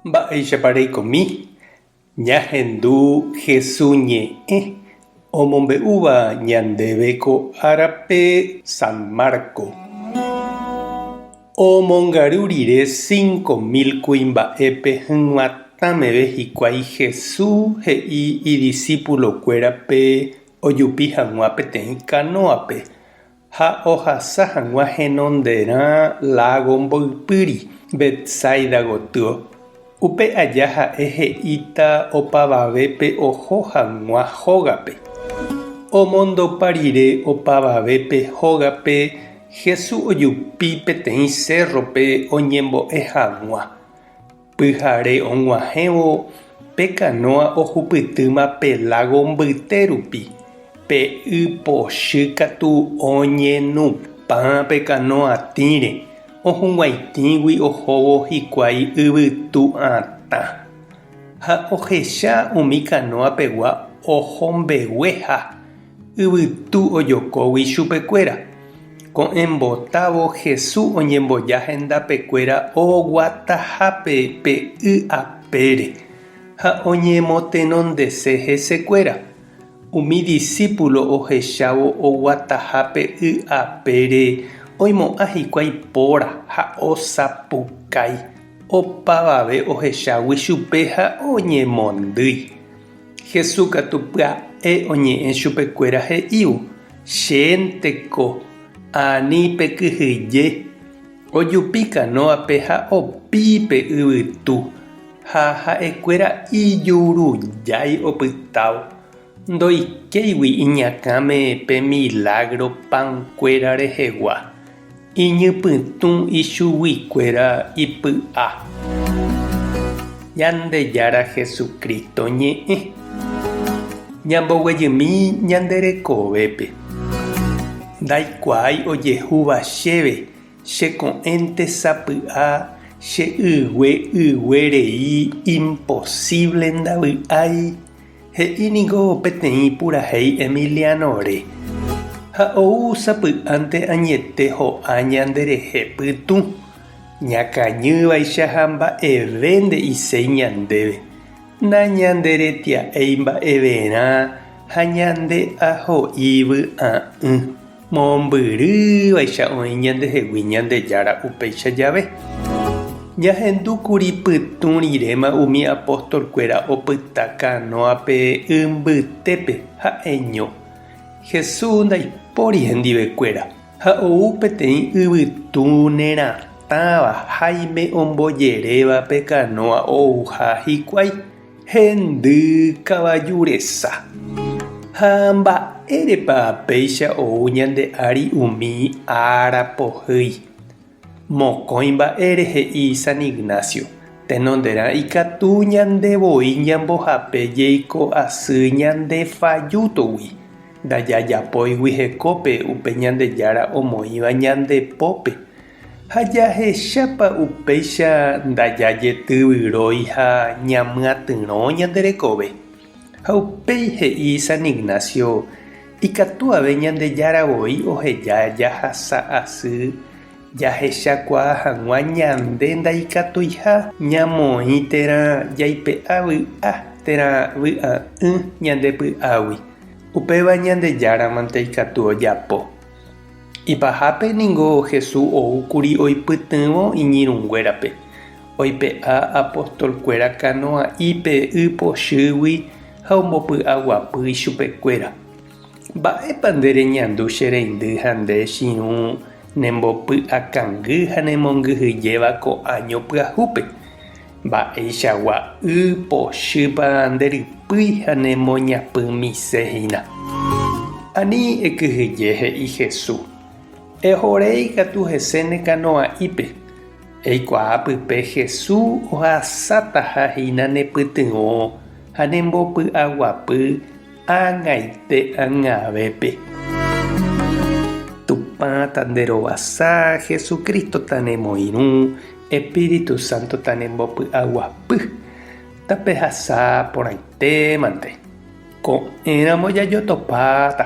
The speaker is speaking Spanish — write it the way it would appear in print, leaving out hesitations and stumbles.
Mba'eichapareikomi ñahendu Jesús ñe'ẽ omombe'úva ñandéve ko árape San Marco. Omongaru rire 5.000 kuimba'épe hyg̃uatãmeve hikuái Jesús he'i idiscípulokuérape ojupi hag̃ua peteĩ kanóape ha ohasa hag̃ua henonderã lago mboypýri Betsaida gotyo. Upe aja ha'e he'íta opavavépe oho hag̃ua hógape. Omondopa rire opavavépe hógape Jesús ojupi peteĩ cerrope oñembo'e hag̃ua. Pyhare og̃uahẽvo pe kanóa ohupytýma pe lago mbyte rupi, pe y pochy katu oñenupã pe kanóatĩre, ohũg̃uaitĩgui ohóvo hikuái yvytu atã. Ha ohecha umi kanóapegua ohombegueha yvytu ojokógui chupekuéra. Ko'ẽmbotavo Jesús oñemboja hendapekuéra oguatahápe pe y apére ha oñemotenondese hesekuéra. Umi discípulo ohechávo oguatahápe y apére oimo'ã hikuái póra ha osapukái. Opavave ohechágui chupe ha oñemondýi. Jesús katu pya'e oñe'ẽ chupekuéra he'ívo: chénteko ani pekyhyje. Ojupi kanóape ha opípe yvytu ha ha'ekuéra ijurujái opytávo. Ndoikéigui iñakãme pe milagro pãnkuéra rehegua. Iñipytũ ichuguikuéra ipy'a. Ñandejára Jesucristo ñe'ẽ. Ñamboguejymi ñanderekovépe. Ndaikuaái ojehúva chéve, cheko'ẽnte sapy'a, che'yguerei imposible ndavy'ái, he'íniko peteĩ purahéi Emilianore. Ha ou sapy'ánte añete ho'a ñanderehe pytũ, ñakañývaicha ha mba'evénte iséi ñandéve. Nañanderetia'éi mba'everã ha ñande aho'i vy'a'ỹ. Mombyrývaicha oĩ ñandehegui Ñandejára upéicha jave. Ñahendúkuri pytũ riréma umi apóstolkuéra opyta kanóape ymbytépe ha'eño. Jesús ndaipóri hendivekuéra ha ou peteĩ yvytu neratãva haime ombojeréva pe kanóa ouha hikuái hendy kavajuresa. Ha mba'érepa péicha ou ñande ári umi ára pohýi. Mokõi mba'ére he'i San Ignacio. Tenonderã ikatu ñandevoi ñambohape jeiko asy ñandefajútogui. Ndajajapóigui hekópe upe Ñandejára omoĩva ñandepópe. Ha jahechápa upéicha ndajajetývyrõi ha ñamyatyrõ ñanderekóve. Ha upéi he'i San Ignacio ikatuave Ñandejáravoi oheja jahasa asy jahechakuaa hag̃ua ñande ndaikatuiha ñamoĩ térã jaipe'a vy'a térã vy'a'ỹ ñandepy'águi. Upéva Ñandejárante ikatu ojapo. Ipahápe niko Jesús oúkuri oipytỹvo iñirũnguérape. Oipe'a apóstolkuéra kanoa'ípe y pochýgui ha ombopy'aguapýi chupekuéra. Mba'épa ndereñandu che reindy ha nde chirũ nembopy'akangy ha nemongyhyjéva ko'áño pyahúpe. Mba'eichagua y pochýpa nderypýi ha nemoñapy misehína. Ani ekyhyje he'i Jesús. Ehoréi katu hese kanoa'ípe. Eikuaa pype Jesús ohasáta hahína nepytyvõ ha nembopy'aguapy ag̃aite ag̃avépe. Tupã tanderovasa Jesucristo tanemoirũ, Espíritu Santo tanembopy'aguapy. Tapehasa porãitémante. Ko'ẽramo jajotopáta.